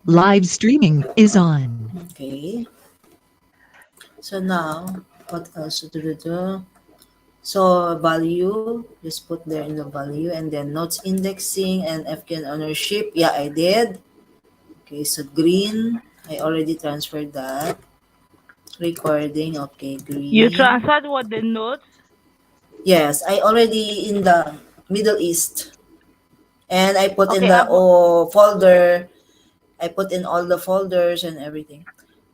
Live streaming is on. Okay. So now, what else to do? So value, just put there in the value, and then notes indexing and FKN ownership. Yeah, I did. Okay, so green, I already transferred that. Recording, okay, You green. transferred what the notes? Yes, I already in the Middle East. And I put in Okay, the folder. I put in all the folders and everything.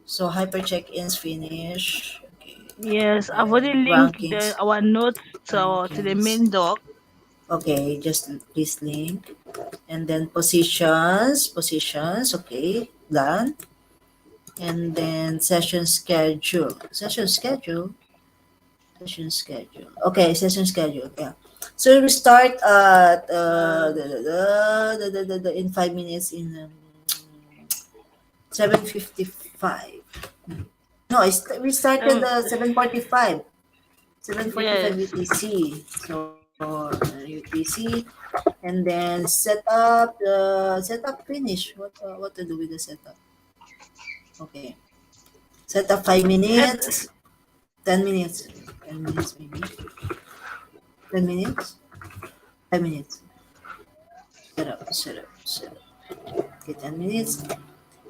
So hyper check-ins finish. Okay. yes, I've Then already linked rankings. our notes to the Rankings. main doc. Okay, just please link. And then positions. Positions. Okay, done. And then session schedule. Session schedule. Session schedule. Okay, session schedule. Yeah. So we start at in 5 minutes in 7:55. No, we started Um, 7:45. 7:45 yes. UTC. So UTC, and then setup finish. What to do with the setup? Okay, setup 5 minutes, 10 minutes, 10 minutes maybe. 10 minutes, 5 minutes. Setup. Okay, 10 minutes,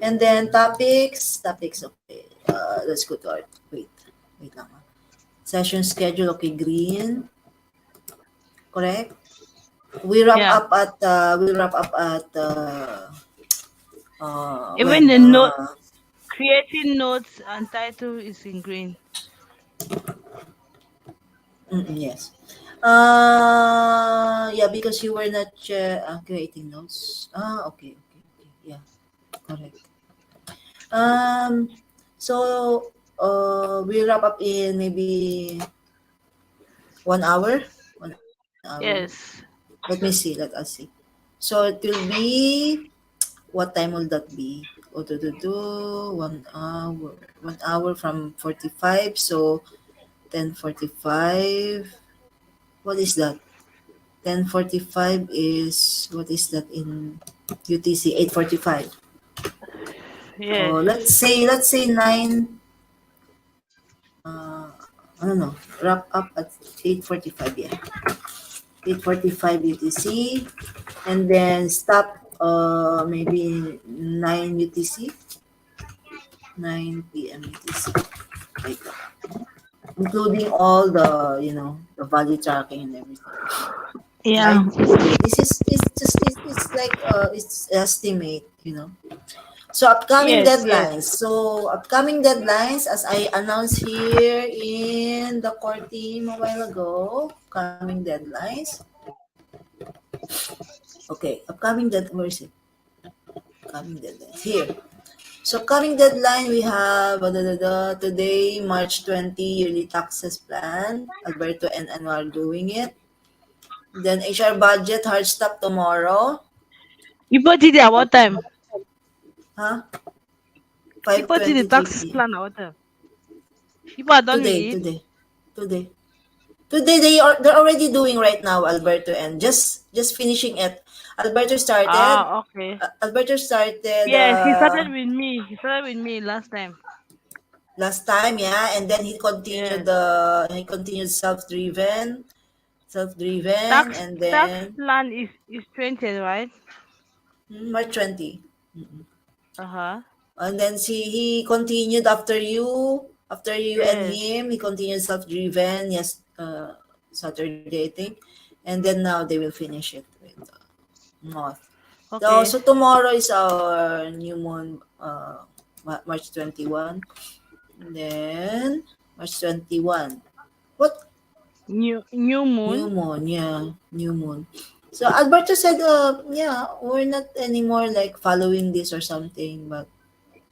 and then topics. Okay, let's go to our wait lang. Session schedule. Okay, green. Correct. Yeah. We wrap up at Even when the note creating notes and title is in green. yes. Yeah, because you were not creating notes. Okay. Yeah, correct. Um, so we wrap up in maybe 1 hour. 1 hour. Yes. Let me see. Let us see. So it will be, what time will that be? Oh, 1 hour. 1 hour from 45. So 10:45. What is that? 10:45 is, what is that in UTC? 8:45. Yes. Let's say 9. Uh, I don't know. Wrap up at 8:45. Yeah, 8:45 UTC, and then stop. Maybe 9 UTC. 9 p.m. UTC. Like that. Including all the the value tracking and everything. Yeah. Right? Okay. This is it's just it's like it's estimate. So upcoming Yes. Yes. deadlines. So upcoming deadlines, as I announced here in the core team a while ago, upcoming deadlines. Okay, where is it? Upcoming deadlines here. So coming deadline, we have today, March 20, yearly taxes plan. Alberto and Anwar doing it. Then HR budget hard stop tomorrow. You put it at what time? Huh? You put it the 5:23 tax p.m. plan at what time? People are done with Today, it. today, today. Today they're already doing right now, Alberto, and just finishing it. Alberto started. Ah, okay. Alberto started Yes, he started with me. He started with me last time. last time, yeah, and then Yes. he continued self-driven, Tax and tax then plan is 20, right? March 20. Uh-huh. And then he continued after you and Yes. him, he continued self-driven, yes, Saturday, I think. And then now they will finish it with Moth. So Okay. tomorrow is our new moon, March 21. Then March 21. What? New New moon. moon, yeah, new moon. So Alberto said, yeah, we're not anymore like following this or something, but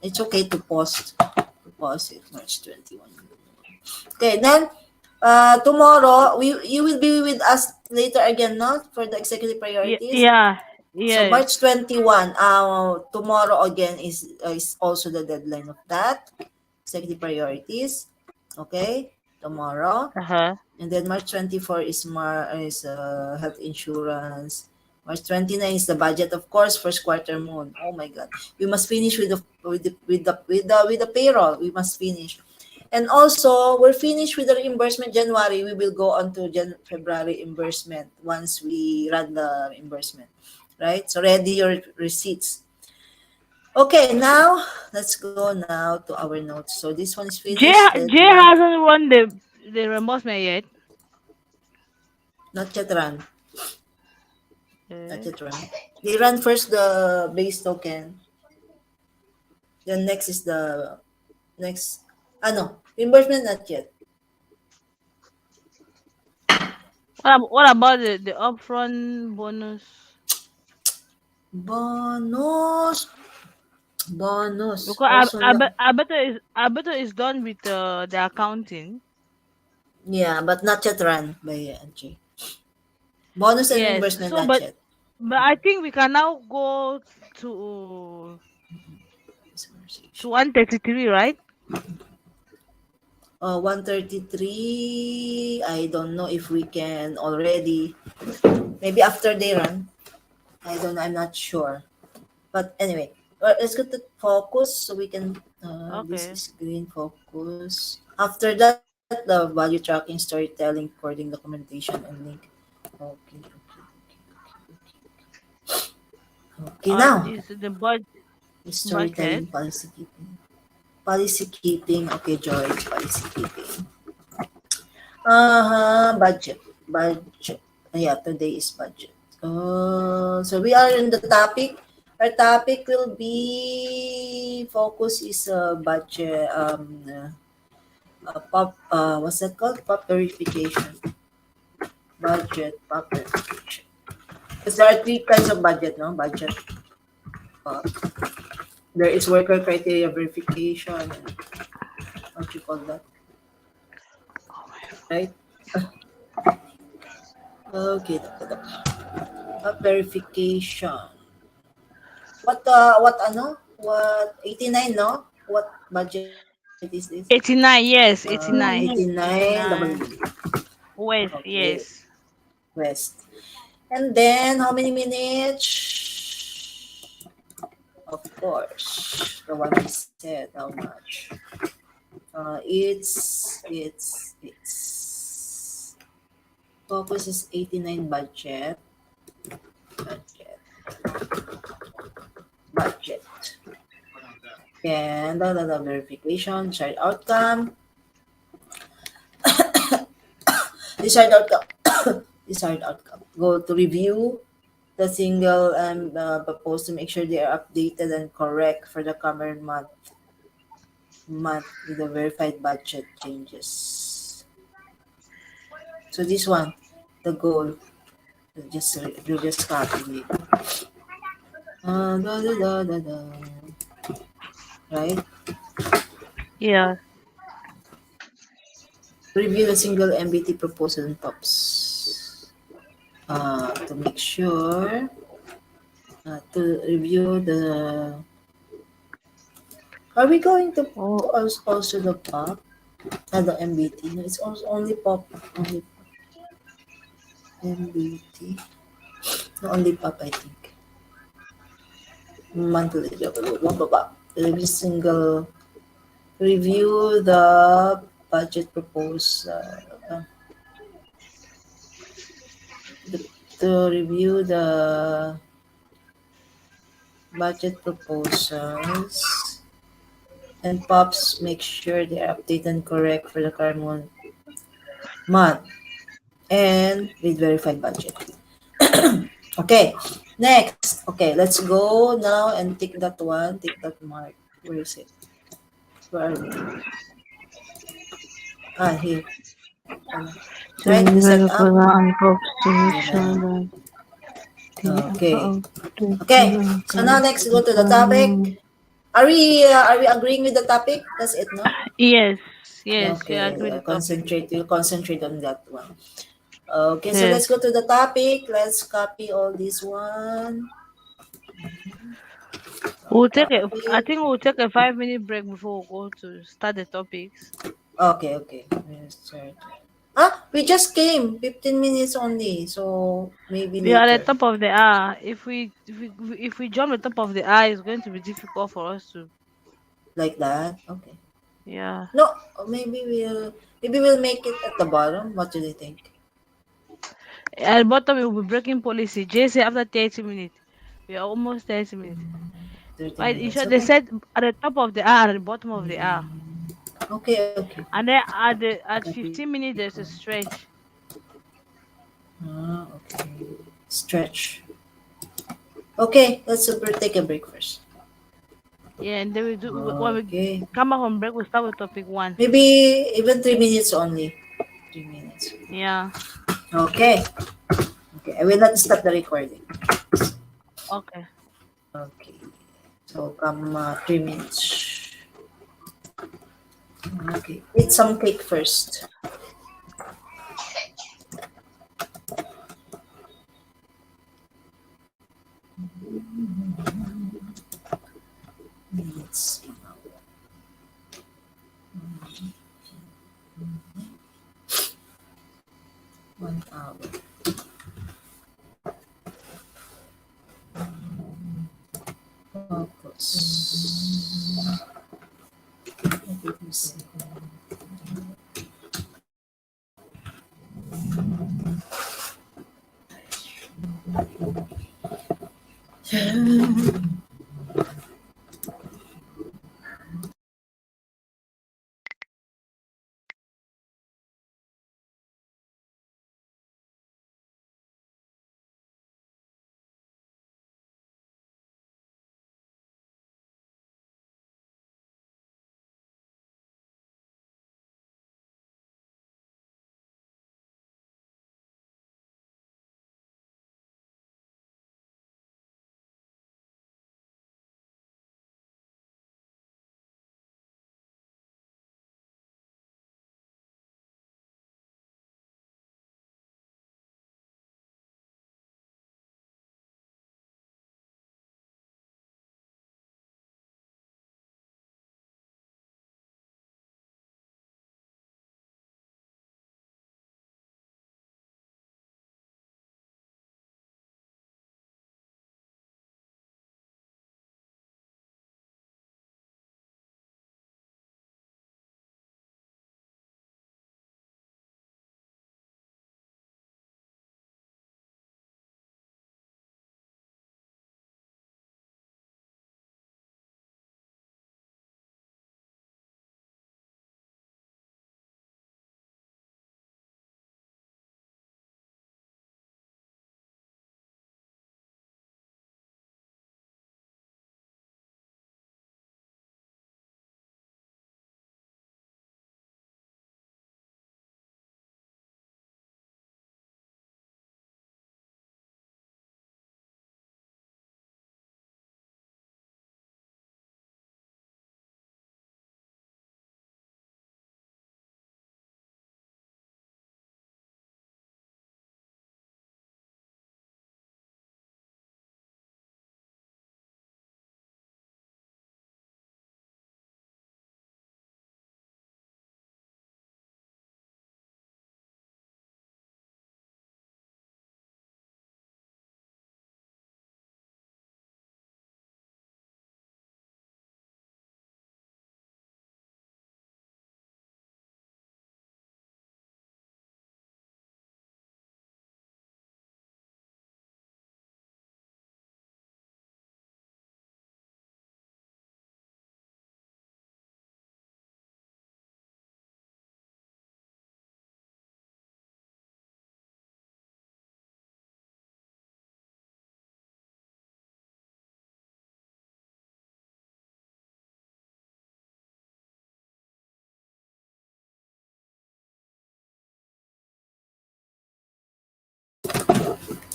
it's okay to pause it, March 21. Okay, then tomorrow you will be with us later again, no? For the executive priorities. Yeah. So Yes. March 21, tomorrow again is also the deadline of that executive priorities. Okay, tomorrow. Uh-huh. And then March 24 is health insurance. March 29 is the budget, of course, first quarter moon. Oh my God, we must finish with the payroll. We must finish, and also we're finished with the reimbursement January. We will go on to February reimbursement once we run the reimbursement, right? So ready your receipts. Okay, now let's go now to our notes. So this one is Jay finished. Then Jay now, hasn't run the reimbursement yet. not yet run. Not Okay. yet run. They run first the base token. Then next is the next. No, reimbursement not yet. What about the upfront bonus? Bonus, bonus. Because Also, I better is done with the accounting. yeah, but not yet run by Angie. Bonus and Yes. reimbursement So, not but yet. but I think we can now go to 133, right? 133. I don't know if we can already. Maybe after they run. I don't know. I'm not sure. But anyway, let's go to focus so we can. This Okay. is green focus. After that, the value tracking, storytelling, recording, documentation, and link. Okay, okay. Now, Is the budget? storytelling, policy keeping. Policy keeping. Okay, Joy. Policy keeping. Budget. Budget. Yeah, today is budget. So we are in the topic. Our topic will be focus is budget. Pop. What's that called? Pop verification. Budget. Pop verification. Because there are three kinds of budget. No, budget. Uh, there is worker criteria verification. And what you call that? Right. Okay. Verification. What 89, no? What budget is this? 89. Yes, 89. 89 89. W. West. Okay. Yes. West. And then how many minutes? Of course, the one we said how much. It's focus is 89 budget. And the verification, desired outcome, desired outcome, desired outcome. Go to review the single and proposed to make sure they are updated and correct for the current month with the verified budget changes. So this one, the goal, you just copy it. Right? Yeah. Review the single MBT proposal and POPs. To make sure to review the. Are we going to also the POP? The MBT. No, it's also only POP. Only MBT. No, only POP, I think. Monthly. Review single. Review the budget proposal. To review the budget proposals and POPs, make sure they're updated and correct for the current month and with verified budget. Okay, next. Okay, let's go now and take that one. Take that mark. Where is it? Where are we? Here. So Right, the setup. and to make Yeah. sure that Okay. Okay. So now next go to the topic. Are we agreeing with the topic? That's it, no? Yes. Yes. We Okay. agree with the topic. We'll concentrate on that one. Okay, so let's Yes. go to the topic. Let's copy all this one. I think we'll take a 5-minute break before we go to start the topics. Okay, okay. Let's start. We just came. 15 minutes only. So maybe We are at later. the top of the hour. If we jump the top of the hour, it's going to be difficult for us to. Like that. Okay. Yeah. No, maybe we'll make it at the bottom. What do you think? At the bottom, we will be breaking policy. Jay said after 30 minutes. We are almost 30 minutes. 30 Right? You minutes. sure they Okay. said at the top of the hour, at the bottom of the hour. Okay, okay. And then at 15 minutes, there's a stretch. Okay. Stretch. Okay, let's take a break first. Yeah, and then when we Okay. come back from break, we start with topic one. Maybe even 3 minutes only. 3 minutes. Yeah. Okay. Okay. I will not stop the recording. Okay. Okay. So come 3 minutes. Okay. Eat some cake first. Let's see. 1 hour. Focus. Let me see.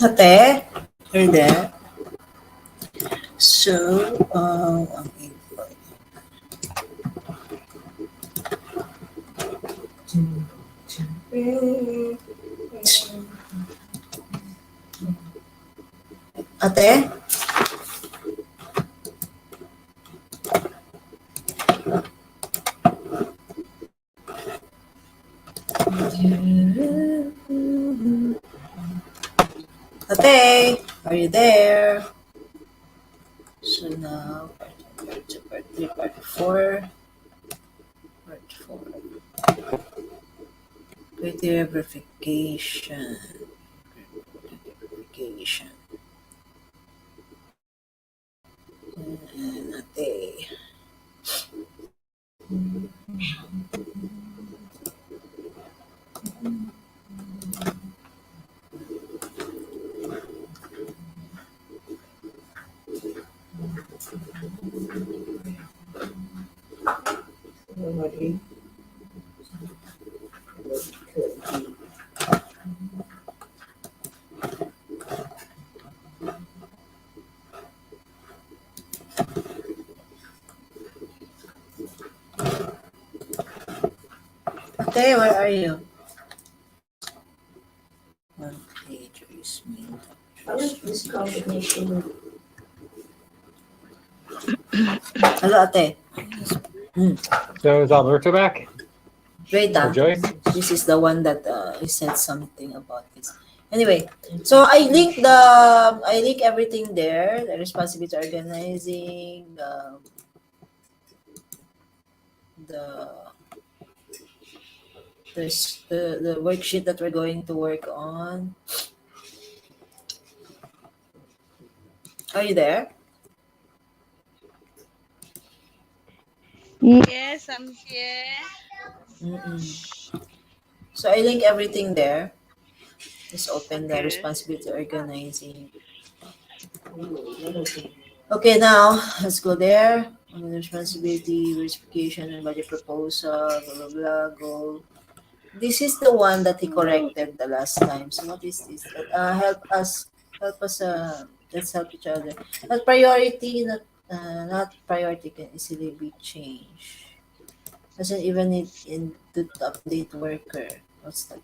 Ate, you're there. So, Ate? Are you there? So now, part 2, part 3, part 4. Part 4. Criteria verification. Verification. And Ateh. Ateh, where are you? Okay, Joyce. Hello, Ateh. So is Alberto back? Wait, Or Joyce? this is the one that you said something about this. Anyway, so I link everything there. The responsibility organizing, the the worksheet that we're going to work on. Are you there? Yes, I'm here. Mm-mm. So I link everything there. Just open the Okay. responsibility organizing. Okay, now let's go there. Responsibility, verification, and budget proposal, blah blah blah. Goal. This is the one that he corrected the last time. So what is this? Help us. Let's help each other. Not priority can easily be changed. Doesn't even need to update worker. What's that?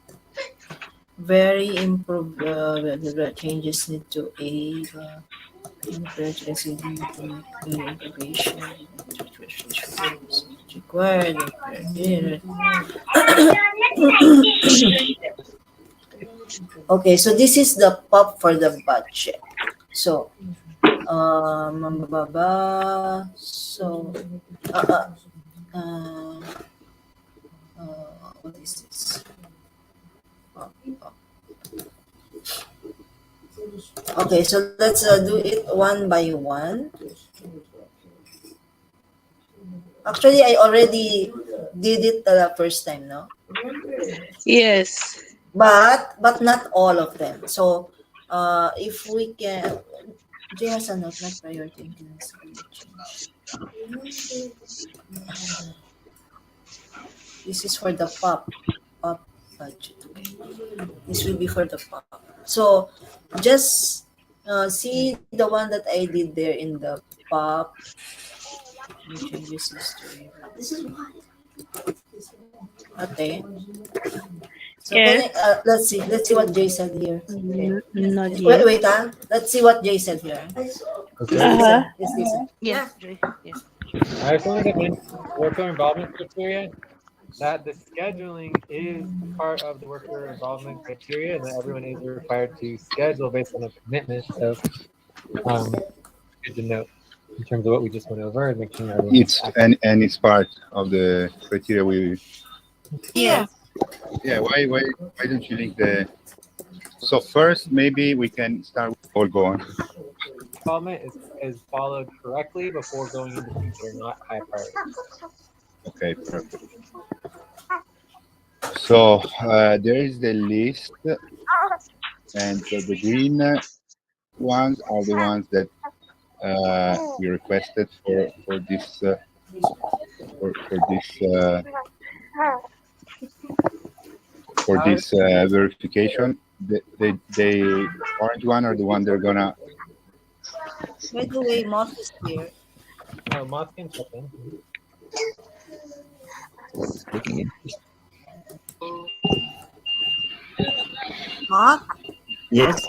Very improved. The changes need to aid. Projects need to make integration. Required. Okay, so this is the POPP for the budget. So, so, uh, uh, what is this? Okay, so let's do it one by one. Actually, I already did it the first time, no? Yes. But not all of them. So, if we can, J has a note, not priority increments will change. This is for the POPP budget. Okay, this will be for the POPP. So, just see the one that I did there in the POPP. Changes history. This is what. Okay. So Yes. let's see what Jay said here. Okay. Not Wait, yet. wait, Let's see what Jay said here. Okay. Uh-huh. Let's listen. Yes, Joy. Yeah. I just wanted to mention worker involvement criteria, that the scheduling is part of the worker involvement criteria and that everyone is required to schedule based on a commitment. So good to note in terms of what we just went over and make sure it's and it's part of the criteria we Yeah. why don't you link the so first maybe we can start with all go on. involvement is followed correctly before going into things that are not high priority. Okay, perfect. So there is the list, and so the green ones are the ones that we requested for this verification. The orange one are the one they're gonna. By the way, Moth is here. Oh, Moth can check in. Moth? Yes.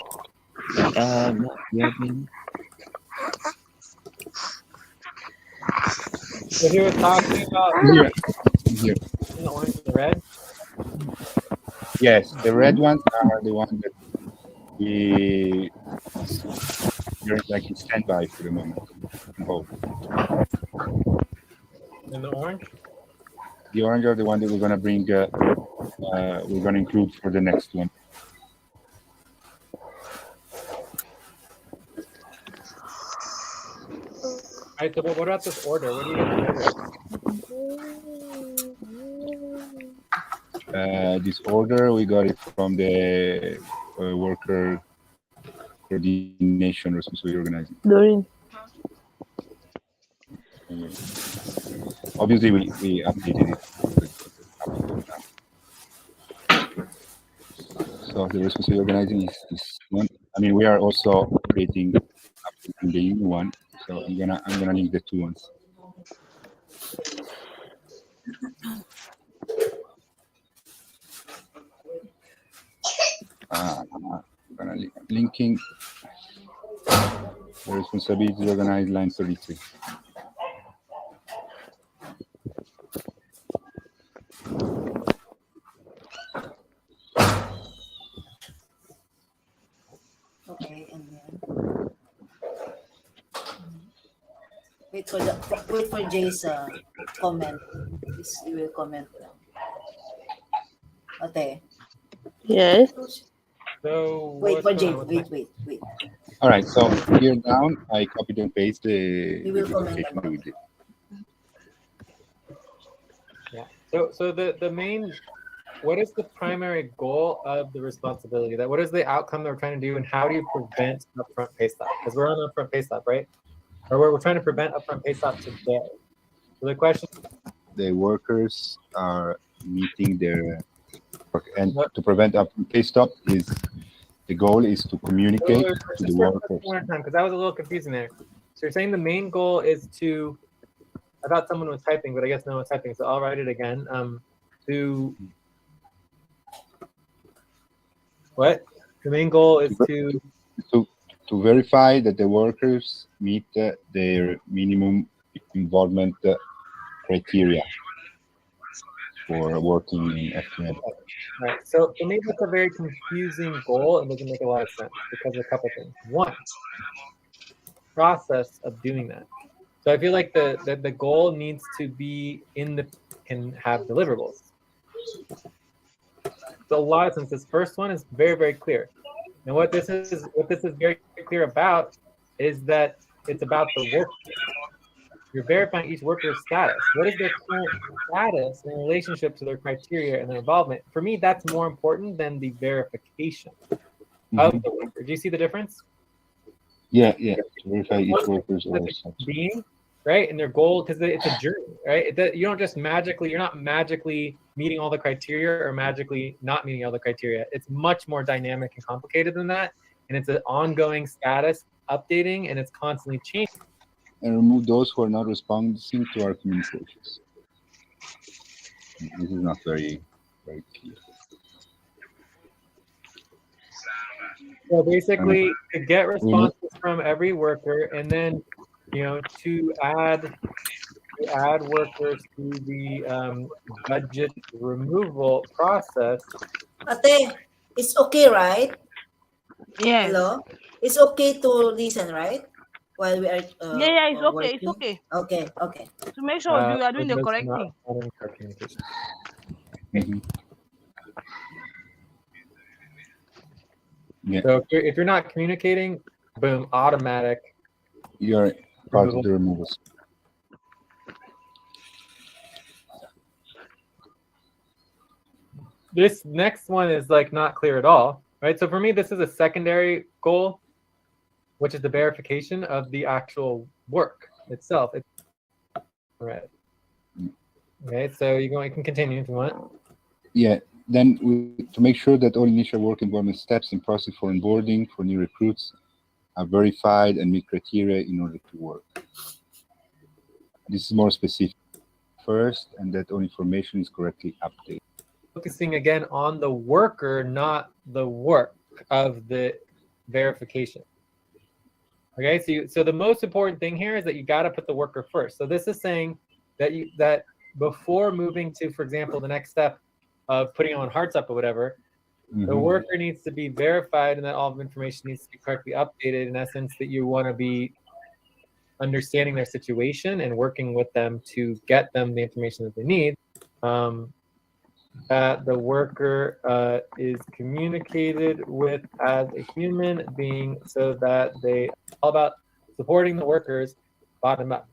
So he was talking about Here. the orange and the red. Yes, the red ones are the ones that we You're like in standby for the moment. Oh, In the orange? the orange are the one that we're gonna bring. We're gonna include for the next one. All right, so but what about this order? What do you get the order? This order we got it from the worker coordination responsibility organizing. Doreen. Obviously, we updated it. So the responsibility organizing is this one. I mean, we are also creating updating the new one. So I'm gonna link the two ones. I'm gonna linking the responsibility organized line 33. Okay, and then wait for Jay's comment. Please, you will comment now. Ateh. Yes. So Wait what's for going Jay. on? Wait. All right. So here down, I copied and pasted You the will comment presentation about we did. Yeah. So the main, what is the primary goal of the responsibility? That what is the outcome that we're trying to do, and how do you prevent upfront pay stop? Because we're on upfront pay stop, right? Or we're trying to prevent upfront pay stop today. So the question, The workers are meeting their work, and What? to prevent upfront pay stop is the goal is to communicate to the workers. because that was a little confusing there. So you're saying the main goal is to, I thought someone was typing, but I guess no one's typing, so I'll write it again. To what? The main goal is to verify that the workers meet their minimum involvement criteria for working in FTM. Right. So for me, that's a very confusing goal and doesn't make a lot of sense because of a couple things. One, process of doing that. So I feel like the goal needs to be can have deliverables. So a lot of sense. This first one is very, very clear. And what this is very clear about is that it's about the work. You're verifying each worker's status. What is their current status in relationship to their criteria and their involvement? For me, that's more important than the verification of the worker. Do you see the difference? Yeah. To verify each worker's being, right? And their goal, because it's a journey, right? You don't just you're not magically meeting all the criteria or magically not meeting all the criteria. It's much more dynamic and complicated than that. And it's an ongoing status updating, and it's constantly changing. And remove those who are not responding to our communications. This is not very, very clear. So basically, to get responses from every worker, and then to add workers to the budget removal process. Ateh, it's okay, right? Yes. Hello? It's okay to listen, right? While we are Yeah, it's okay. working? It's okay. Okay. To make sure you are doing the that's correct not thing. part of our communication. Yeah. So if you're not communicating, boom, automatic. You're part of the removals. This next one is like not clear at all, right? So for me, this is a secondary goal, which is the verification of the actual work itself. All right. Okay, so you can continue if you want. Yeah. Then to make sure that all initial work involvement steps and process for onboarding for new recruits are verified and meet criteria in order to work. This is more specific first, and that all information is correctly updated. Focusing again on the worker, not the work of the verification. Okay, so the most important thing here is that you got to put the worker first. So this is saying that before moving to, for example, the next step of putting on hearts up or whatever, The Mhm. worker needs to be verified and that all of information needs to be correctly updated. In essence, that you want to be understanding their situation and working with them to get them the information that they need. That the worker is communicated with as a human being so that they all about supporting the workers bottom up.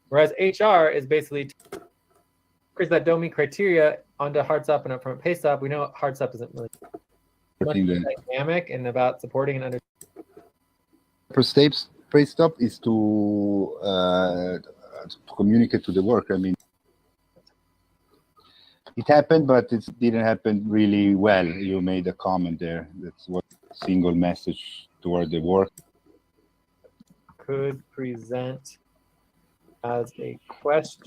Whereas HR is basically workers that don't meet criteria onto hard stop and upfront pay stop. We know hard stop isn't really much dynamic and about supporting and under. First steps, pay stop is to communicate to the worker. I mean, it happened, but it didn't happen really well. You made a comment there. That's what single message toward the work. Could present as a question.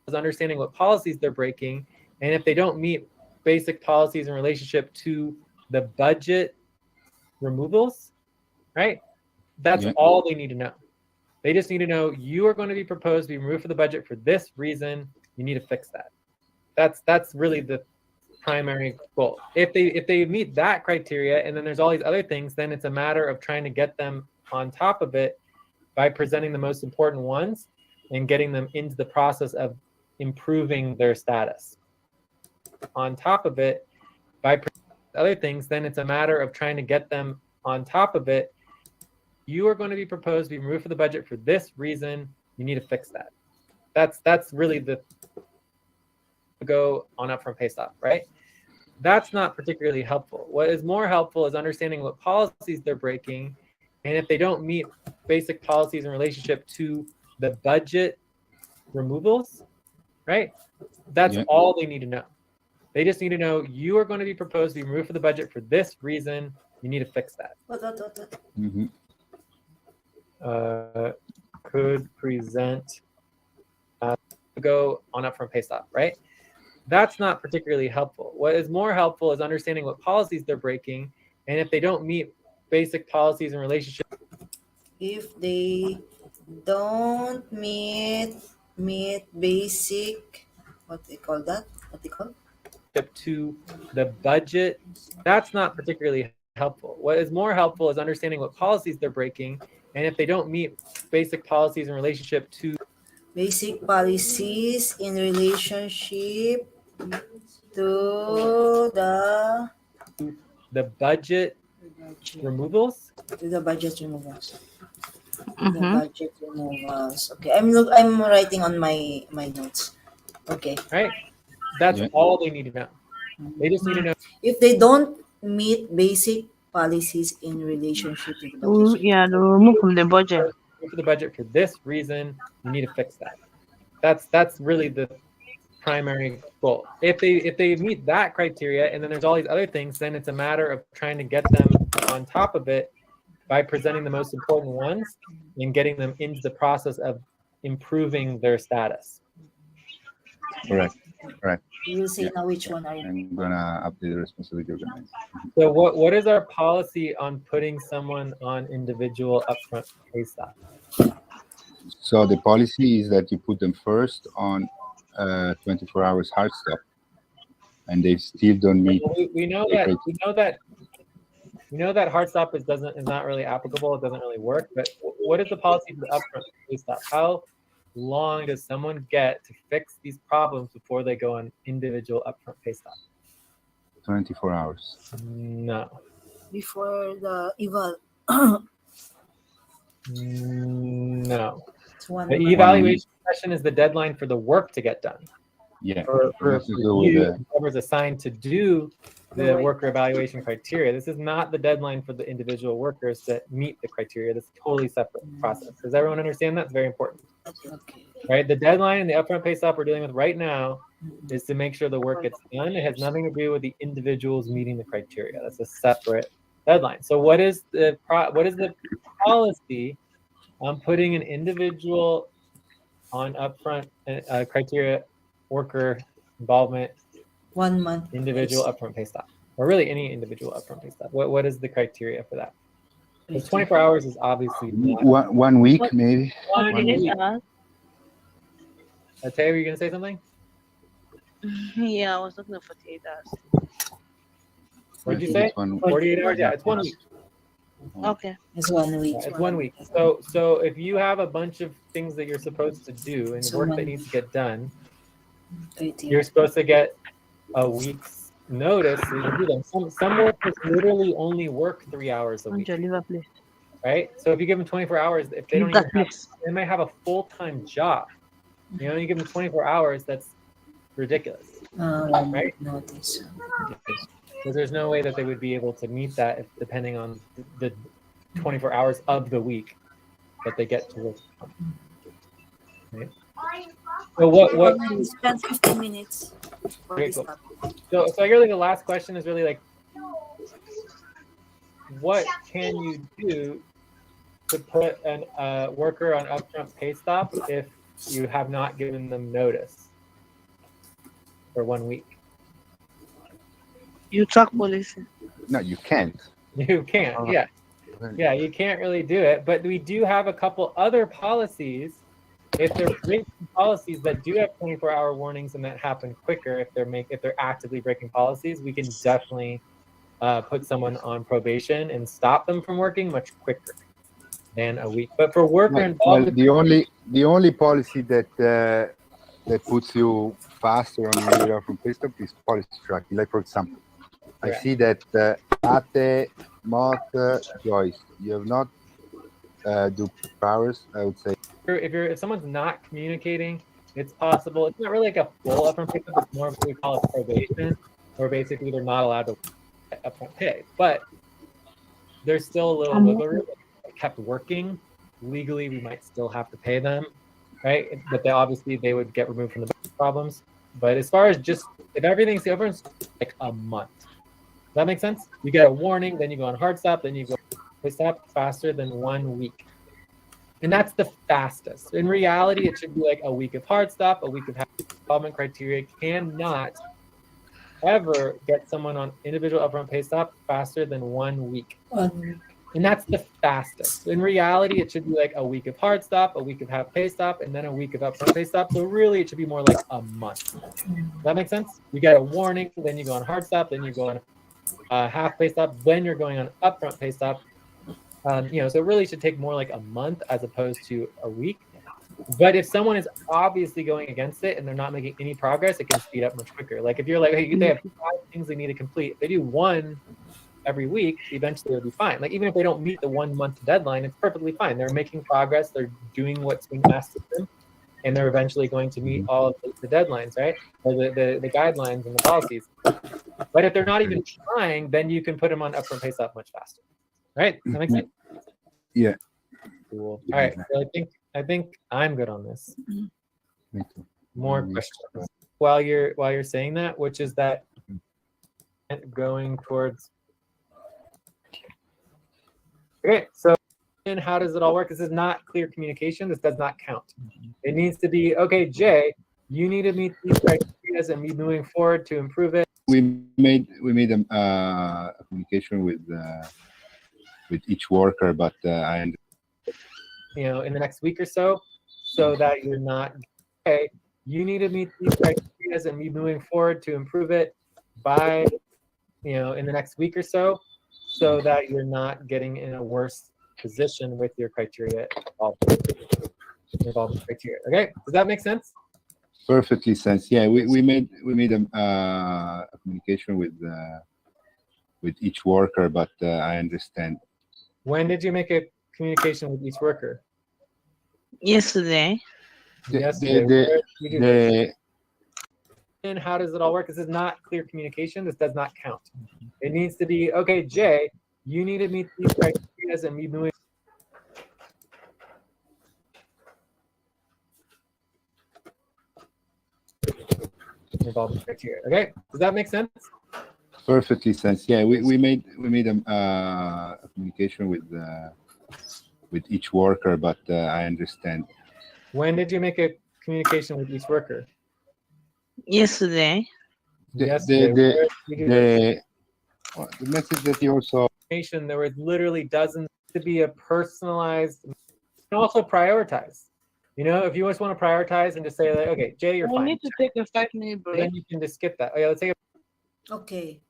Is understanding what policies they're breaking, and if they don't meet basic policies in relationship to the budget removals, right? That's all they need to know. They just need to know you are going to be proposed to be removed from the budget for this reason. You need to fix that. That's really the primary goal. If they meet that criteria and then there's all these other things, then it's a matter of trying to get them on top of it by presenting the most important ones and getting them into the process of improving their status. On top of it, by other things, then it's a matter of trying to get them on top of it. You are going to be proposed to be removed from the budget for this reason. You need to fix that. That's really the go on upfront pay stop, right? That's not particularly helpful. What is more helpful is understanding what policies they're breaking, and if they don't meet basic policies in relationship to the budget removals, right? That's all they need to know. They just need to know you are going to be proposed to be removed from the budget for this reason. You need to fix that. Mm-hmm. Could present go on upfront pay stop, right? That's not particularly helpful. What is more helpful is understanding what policies they're breaking, and if they don't meet basic policies in relationship. If they don't meet basic, what they call that? What they call? To the budget, that's not particularly helpful. What is more helpful is understanding what policies they're breaking, and if they don't meet basic policies in relationship to Basic policies in relationship to the budget removals. To the budget removals. Mhm. The budget removals. Okay, I'm writing on my notes. Okay. Right? That's all they need to know. They just need to know If they don't meet basic policies in relationship to the budget. Yeah, they remove from the budget. for the budget for this reason. You need to fix that. That's really the primary goal. If they meet that criteria and then there's all these other things, then it's a matter of trying to get them on top of it by presenting the most important ones and getting them into the process of improving their status. Correct. Correct. You will say now which one are you? I'm gonna update the responsibility organized. So what is our policy on putting someone on individual upfront pay stop? So the policy is that you put them first on 24 hours hard stop, and they still don't meet. We know that hard stop is not really applicable. It doesn't really work. But what is the policy for the upfront pay stop? How long does someone get to fix these problems before they go on individual upfront pay stop? 24 hours. No. Before the eval. No. It's one The month. evaluation session is the deadline for the work to get done. Yeah. For This is the- you, whoever's assigned to do the worker evaluation criteria. This is not the deadline for the individual workers that meet the criteria. This is a totally separate process. Does everyone understand that? It's very important. Okay. Right? The deadline and the upfront pay stop we're dealing with right now is to make sure the work gets done. It has nothing to do with the individuals meeting the criteria. That's a separate deadline. So what is the policy on putting an individual on upfront criteria worker involvement 1 month. individual upfront pay stop, or really any individual upfront pay stop? What is the criteria for that? Because 24 hours is obviously not. 1 week, maybe. Ateh, were you gonna say something? Yeah, I was looking for potatoes. What'd you Yes, say? it's 1 week. 48 hours? Yeah, it's 1 week. Okay. It's 1 week. Yeah, it's 1 week. So if you have a bunch of things that you're supposed to do and So work that 1 needs to get done, 30. you're supposed to get a week's notice so you can do them. Some workers literally only work 3 hours a week, Anja, leave a place. right? So if you give them 24 hours, if they Leave don't that even have, place. they might have a full-time job. You know, you give them 24 hours, that's ridiculous, 1 right? week notice. Because there's no way that they would be able to meet that if, depending on the 24 hours of the week that they get to work. Right? So what We spend 15 minutes for Very this cool. topic. so really the last question is really like, what can you do to put an worker on upfront pay stop if you have not given them notice for 1 week? You track policy. No, you can't. You can't, Uh, yeah. Yeah, you can't really do it, but we do have a couple other policies. If they're breaking policies that do have 24-hour warnings and that happen quicker, if they're actively breaking policies, we can definitely put someone on probation and stop them from working much quicker than a week. But for worker Well, involvement, the only policy that puts you faster on your from pay stop is policy tracking. Like for example, I Correct. see that Ateh, Joyce, you have not do powers. I would say if someone's not communicating, it's possible. It's not really like a full upfront pay, it's more of what we call a probation, where basically they're not allowed to upfront pay. But there's still a little wiggle room. If they kept working legally, we might still have to pay them, right? But they would get removed from the problems. But as far as just if everything's like a month, does that make sense? You get a warning, then you go on hard stop, then you go pay stop faster than 1 week. And that's the fastest. In reality, it should be like a week of hard stop, a week of involvement criteria cannot ever get someone on individual upfront pay stop faster than 1 week. 1 week. And that's the fastest. In reality, it should be like a week of hard stop, a week of half pay stop, and then a week of upfront pay stop. So really, it should be more like a month. Does that make sense? You get a warning, then you go on hard stop, then you go on half pay stop, then you're going on upfront pay stop. So it really should take more like a month as opposed to a week. But if someone is obviously going against it and they're not making any progress, it can speed up much quicker. Like if you're like, hey, they have 5 things they need to complete. If they do one every week, eventually it'll be fine. Like even if they don't meet the 1 month deadline, it's perfectly fine. They're making progress. They're doing what's being asked of them, and they're eventually going to meet all of the deadlines, right? Or the guidelines and the policies. But if they're not even trying, then you can put them on upfront pay stop much faster, right? That makes sense. yeah. Cool. All right. So I think I'm good on this. Me too. More questions while you're saying that, which is that going towards. Okay, so how does it all work? This is not clear communication. This does not count. It needs to be, okay, Jay, you need to meet these criteria and be moving forward to improve it. We made a communication with each worker, but I In the next week or so that you're not, okay, you need to meet these criteria and be moving forward to improve it by, in the next week or so that you're not getting in a worse position with your criteria involvement criteria. Okay, does that make sense? perfectly sense. Yeah, we made a communication with each worker, but I understand. When did you make a communication with each worker? Yesterday. Yesterday. The- Where did you do this? The And how does it all work? This is not clear communication. This does not count. It needs to be, okay, Jay, you need to meet these criteria and be moving. Involvement criteria. Okay, does that make sense? perfectly sense. Yeah, we made a communication with each worker, but I understand. When did you make a communication with each worker? Yesterday. Yesterday. Where did you do this? The message that you also There were literally dozens to be a personalized and also prioritize. If you just want to prioritize and just say like, okay, Jay, you're We fine. need to take a 5-minute break. Then you can just skip that. Oh, yeah, let's take a Okay.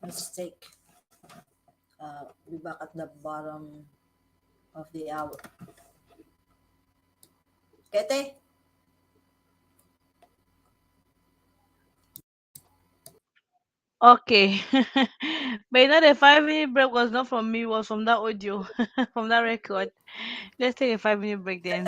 mistake. Be back at the bottom of the hour. Kete? Okay. But the 5 minute break was not from me, it was from that audio, from that record. Let's take a 5 minute break then.